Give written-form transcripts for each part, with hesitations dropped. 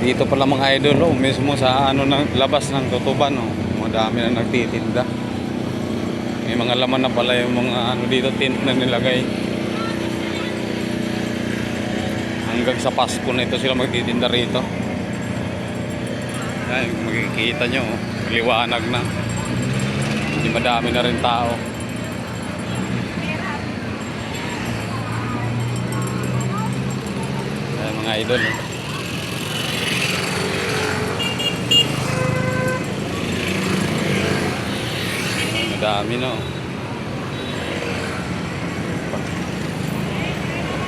Dito pala mga idol, oh, mismo sa ano ng labas ng Tutuban, oh. Madami na nagtitinda. May mga laman na pala yung mga ano dito, tint na nilagay. Hanggang sa Pasko na ito sila magtitinda rito. Yan, makikita nyo, oh, liwanag na. Hindi madami na rin tao. Yan mga idol, oh. Madami na, oh.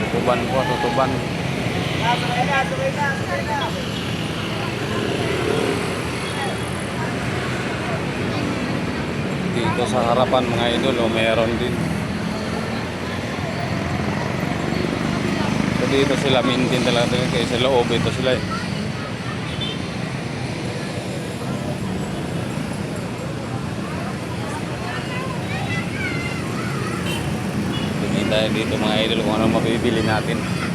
Tutuban po, Tutuban. Dito sa harapan mga idol, oh, meron din. So dito sila maintain talaga kaya sa loob ito sila eh. Tingin tayo dito mga idol kung ano mabibili natin.